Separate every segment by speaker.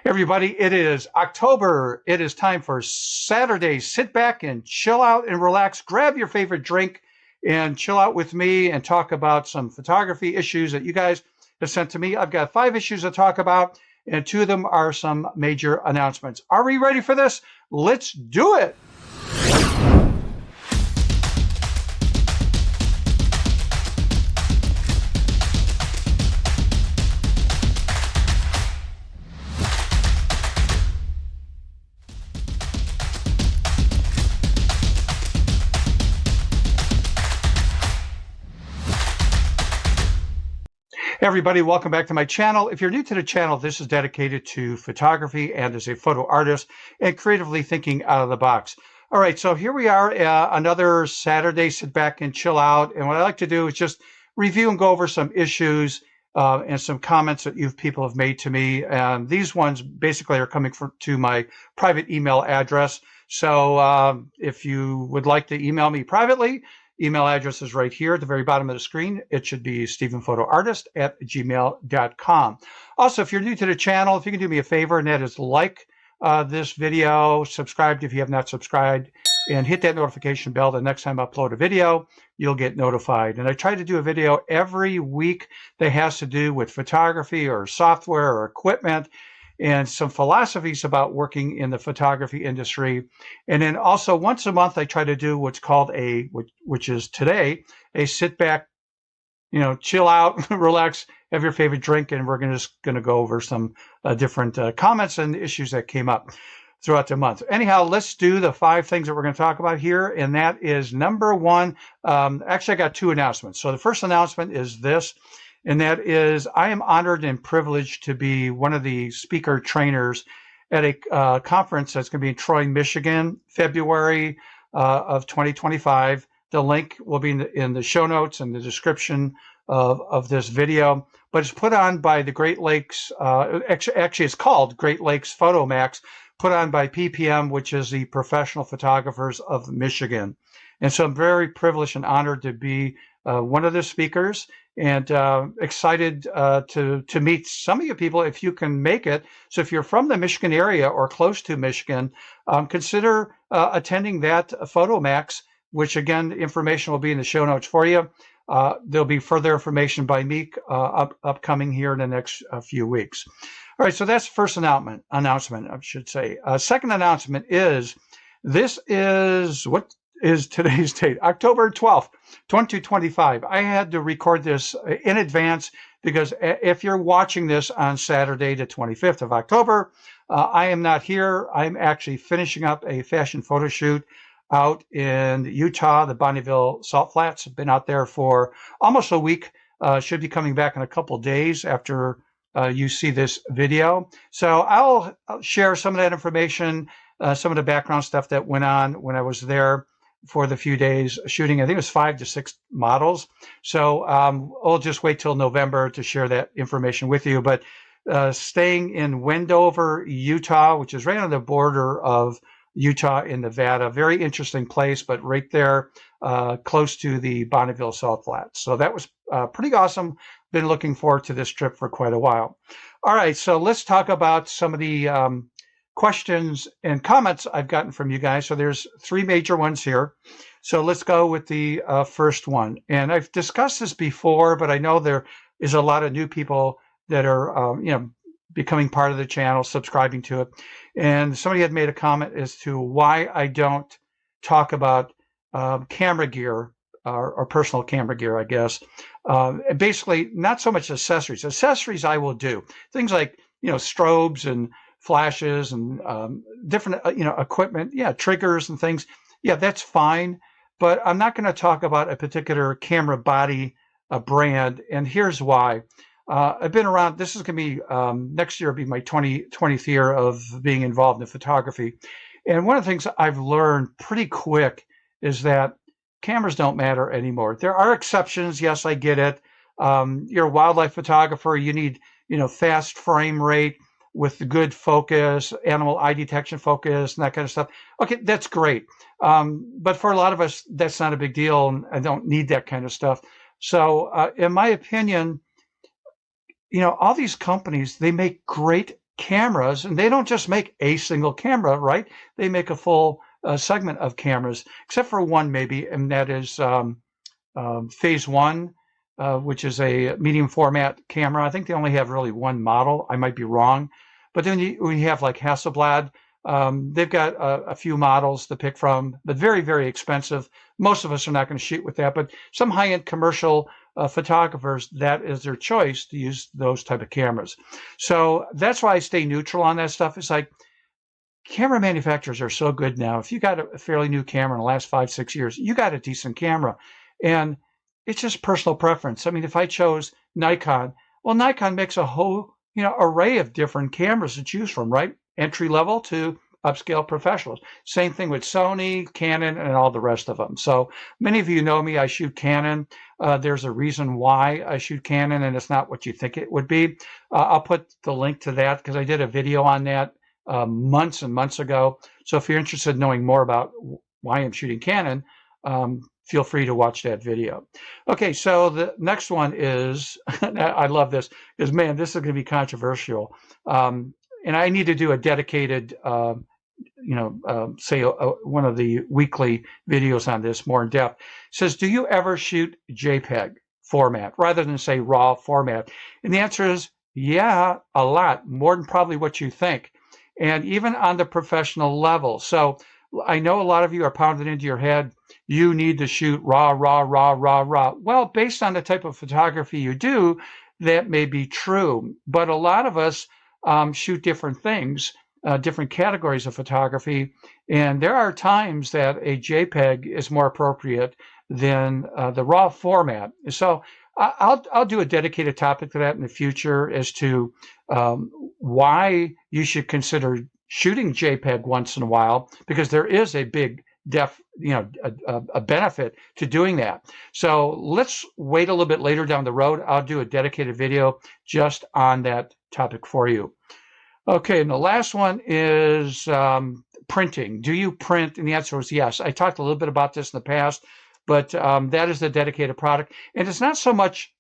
Speaker 1: Everybody, it is October. It is time for Saturday. Sit back and chill out and relax. Grab your favorite drink and chill out with me and talk about some photography issues that you guys have sent to me. I've got 5 issues to talk about, and 2 of them are some major announcements. Are we ready for this? Let's do it. Hey everybody, welcome back to my channel. If you're new to the channel, this is dedicated to photography and as a photo artist and creatively thinking out of the box. All right, so here we are, another Saturday, sit back and chill out. And what I like to do is just review and go over some issues and some comments that people have made to me. And these ones basically are coming to my private email address. So if you would like to email me privately, email address is right here at the very bottom of the screen. It should be stephenphotoartist@gmail.com. Also, if you're new to the channel, if you can do me a favor, and that is like this video, subscribe if you have not subscribed, and hit that notification bell. The next time I upload a video, you'll get notified. And I try to do a video every week that has to do with photography or software or equipment, and some philosophies about working in the photography industry. And then also once a month, I try to do what's called which is today, a sit back, chill out, relax, have your favorite drink. And we're just going to go over some different comments and issues that came up throughout the month. Anyhow, let's do the 5 things that we're going to talk about here. And that is number 1. Actually, I got 2 announcements. So the first announcement is this. And that is, I am honored and privileged to be one of the speaker trainers at a conference that's going to be in Troy, Michigan, February of 2025. The link will be in the show notes and the description of this video. But it's put on by the Great Lakes, actually it's called Great Lakes Photomax, put on by PPM, which is the Professional Photographers of Michigan. And so I'm very privileged and honored to be one of the speakers, and excited to meet some of you people if you can make it. So if you're from the Michigan area or close to Michigan, consider attending that Photomax, which again, information will be in the show notes for you. There'll be further information by me upcoming here in the next few weeks. All right, so that's the first announcement, I should say. Second announcement is, this is what is today's date, October 12th, 2025. I had to record this in advance because if you're watching this on Saturday, the 25th of October, I am not here. I'm actually finishing up a fashion photo shoot out in Utah, the Bonneville Salt Flats. I've been out there for almost a week. Should be coming back in a couple days after you see this video. So I'll share some of that information, some of the background stuff that went on when I was there for the few days shooting. I think it was 5 to 6 models. So I'll just wait till November to share that information with you. But staying in Wendover, Utah, which is right on the border of Utah and Nevada, very interesting place, but right there close to the Bonneville Salt Flats. So that was pretty awesome. Been looking forward to this trip for quite a while. All right, so let's talk about some of the questions and comments I've gotten from you guys. So there's 3 major ones here. So let's go with the first one. And I've discussed this before, but I know there is a lot of new people that are, becoming part of the channel, subscribing to it. And somebody had made a comment as to why I don't talk about camera gear or personal camera gear, I guess. Basically, not so much accessories. Accessories I will do. Things like, strobes and flashes and different, equipment, triggers and things. Yeah, that's fine. But I'm not going to talk about a particular camera body brand. And here's why. I've been around, this is going to be, next year will be my 20th year of being involved in photography. And one of the things I've learned pretty quick is that cameras don't matter anymore. There are exceptions. Yes, I get it. You're a wildlife photographer. You need, fast frame rate with good focus, animal eye detection focus, and that kind of stuff. Okay, that's great. But for a lot of us, that's not a big deal, and I don't need that kind of stuff. So in my opinion, all these companies, they make great cameras, and they don't just make a single camera, right? They make a full segment of cameras, except for one maybe, and that is Phase One, which is a medium format camera. I think they only have really one model. I might be wrong. But then we have like Hasselblad. They've got a few models to pick from, but very, very expensive. Most of us are not going to shoot with that, but some high-end commercial photographers, that is their choice to use those type of cameras. So that's why I stay neutral on that stuff. It's like camera manufacturers are so good now. If you got a fairly new camera in the last 5-6 years, you got a decent camera. And it's just personal preference. I mean, if I chose Nikon, well, Nikon makes a whole, array of different cameras to choose from, right? Entry level to upscale professionals. Same thing with Sony, Canon, and all the rest of them. So many of you know me, I shoot Canon. There's a reason why I shoot Canon, and it's not what you think it would be. I'll put the link to that because I did a video on that months and months ago. So if you're interested in knowing more about why I'm shooting Canon, feel free to watch that video. Okay, so the next one is, I love this, because man, this is going to be controversial. And I need to do a dedicated, say one of the weekly videos on this more in depth. It says, do you ever shoot JPEG format rather than say RAW format? And the answer is, yeah, a lot, more than probably what you think. And even on the professional level. So I know a lot of you are pounding into your head, you need to shoot raw, raw, raw, raw, raw. Well, based on the type of photography you do, that may be true. But a lot of us shoot different things, different categories of photography. And there are times that a JPEG is more appropriate than the raw format. So I'll do a dedicated topic to that in the future as to why you should consider shooting JPEG once in a while, because there is a big a benefit to doing that. So let's wait a little bit later down the road. I'll do a dedicated video just on that topic for you. Okay, and the last one is printing. Do you print? And the answer was yes. I talked a little bit about this in the past, but that is the dedicated product. And it's not so much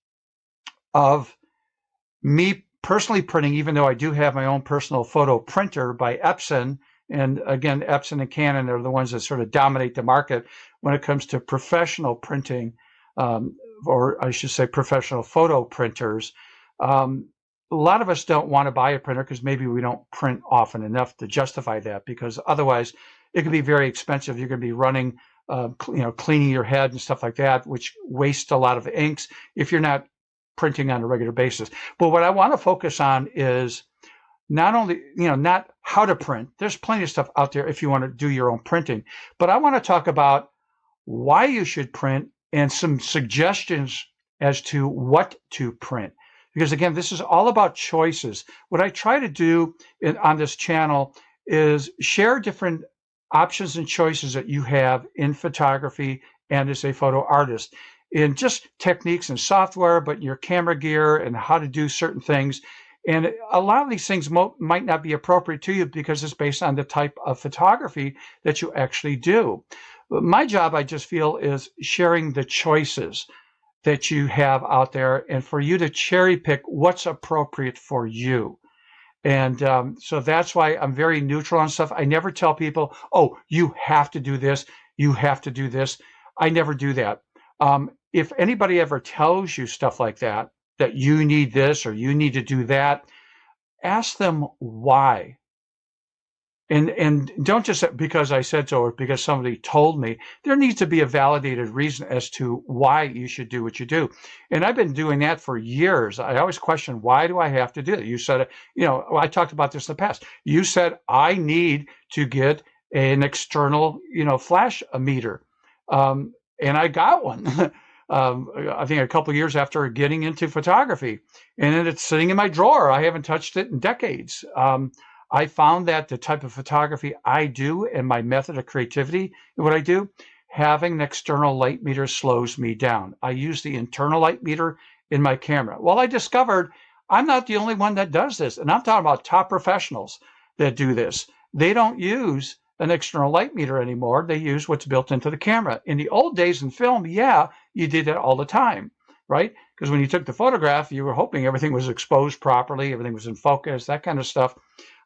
Speaker 1: of me personally printing, even though I do have my own personal photo printer by Epson. And again, Epson and Canon are the ones that sort of dominate the market when it comes to professional printing, or I should say professional photo printers. A lot of us don't want to buy a printer because maybe we don't print often enough to justify that, because otherwise it can be very expensive. You're going to be running, cleaning your head and stuff like that, which wastes a lot of inks if you're not printing on a regular basis. But what I want to focus on is not only, not how to print. There's plenty of stuff out there if you want to do your own printing. But I want to talk about why you should print and some suggestions as to what to print. Because again, this is all about choices. What I try to do on this channel is share different options and choices that you have in photography and as a photo artist, in just techniques and software, but your camera gear and how to do certain things. And a lot of these things might not be appropriate to you because it's based on the type of photography that you actually do. But my job, I just feel, is sharing the choices that you have out there and for you to cherry pick what's appropriate for you. And so that's why I'm very neutral on stuff. I never tell people, oh, you have to do this, you have to do this. I never do that. If anybody ever tells you stuff like that you need this or you need to do that, ask them why. And don't just say, because I said so or because somebody told me. There needs to be a validated reason as to why you should do what you do. And I've been doing that for years. I always question, why do I have to do it? You said, I talked about this in the past. You said, I need to get an external, flash meter. And I got one. I think a couple of years after getting into photography, and then it's sitting in my drawer. I haven't touched it in decades. I found that the type of photography I do and my method of creativity and what I do, having an external light meter slows me down. I use the internal light meter in my camera. Well, I discovered I'm not the only one that does this. And I'm talking about top professionals that do this. They don't use an external light meter anymore. They use what's built into the camera. In the old days in film, yeah, you did that all the time. right? Because when you took the photograph, you were hoping everything was exposed properly, everything was in focus, that kind of stuff.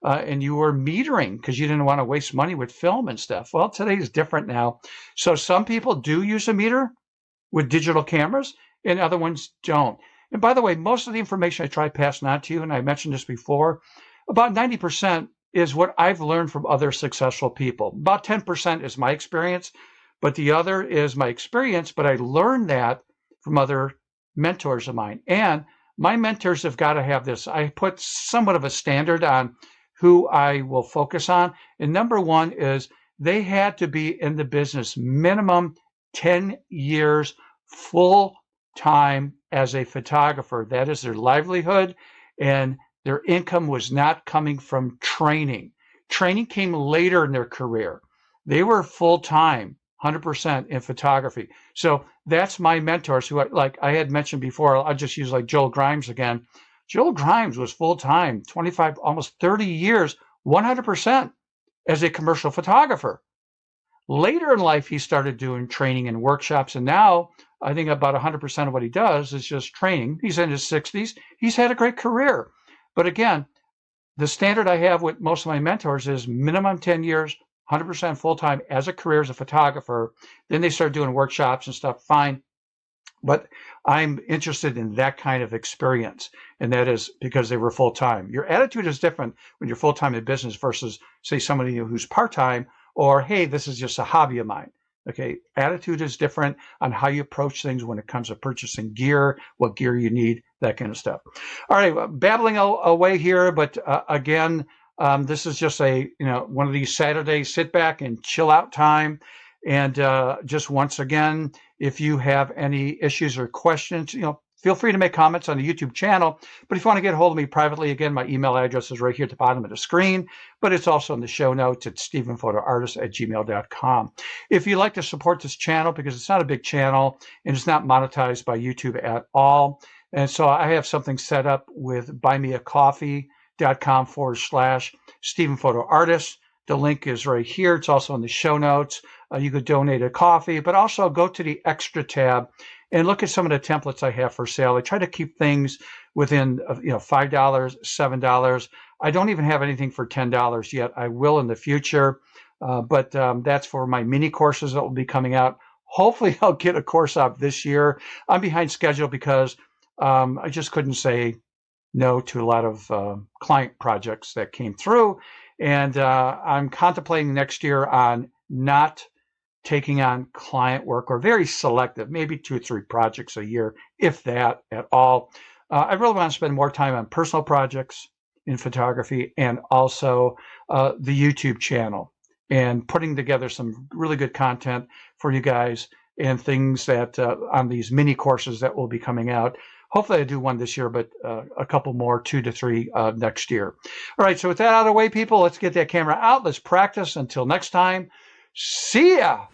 Speaker 1: And you were metering because you didn't want to waste money with film and stuff. Well, today's different now. So some people do use a meter with digital cameras and other ones don't. And by the way, most of the information I try passing on to you, and I mentioned this before, about 90% is what I've learned from other successful people. About 10% is my experience, but the other is my experience, but I learned that from other mentors of mine. And my mentors have got to have this. I put somewhat of a standard on who I will focus on. And number one is they had to be in the business minimum 10 years full time as a photographer. That is their livelihood, and their income was not coming from training. Training came later in their career. They were full time, 100% in photography. So that's my mentors who, like I had mentioned before, I'll just use like Joel Grimes again. Joel Grimes was full time, 25, almost 30 years, 100% as a commercial photographer. Later in life, he started doing training and workshops, and now I think about 100% of what he does is just training. He's in his 60s. He's had a great career. But again, the standard I have with most of my mentors is minimum 10 years, 100% full-time as a career as a photographer. Then they start doing workshops and stuff, fine. But I'm interested in that kind of experience, and that is because they were full-time. Your attitude is different when you're full-time in business versus, say, somebody who's part-time, or, hey, this is just a hobby of mine. Okay, attitude is different on how you approach things when it comes to purchasing gear, what gear you need, that kind of stuff. All right, babbling away here, but again, this is just one of these Saturday sit back and chill out time. And just once again, if you have any issues or questions, feel free to make comments on the YouTube channel. But if you want to get a hold of me privately, again, my email address is right here at the bottom of the screen, but it's also in the show notes at stephenphotoartist@gmail.com. If you'd like to support this channel, because it's not a big channel and it's not monetized by YouTube at all, and so I have something set up with buymeacoffee.com/stephenphotoartist. The link is right here. It's also in the show notes. You could donate a coffee, but also go to the extra tab and look at some of the templates I have for sale. I try to keep things within, $5, $7. I don't even have anything for $10 yet. I will in the future, but that's for my mini courses that will be coming out. Hopefully, I'll get a course out this year. I'm behind schedule because I just couldn't say no to a lot of client projects that came through. And I'm contemplating next year on not taking on client work, or very selective, maybe 2 or 3 projects a year, if that at all. I really want to spend more time on personal projects in photography, and also the YouTube channel, and putting together some really good content for you guys, and things that on these mini courses that will be coming out. Hopefully I do one this year, but a couple more, 2 to 3 next year. All right, so with that out of the way, people, let's get that camera out. Let's practice. Until next time, see ya.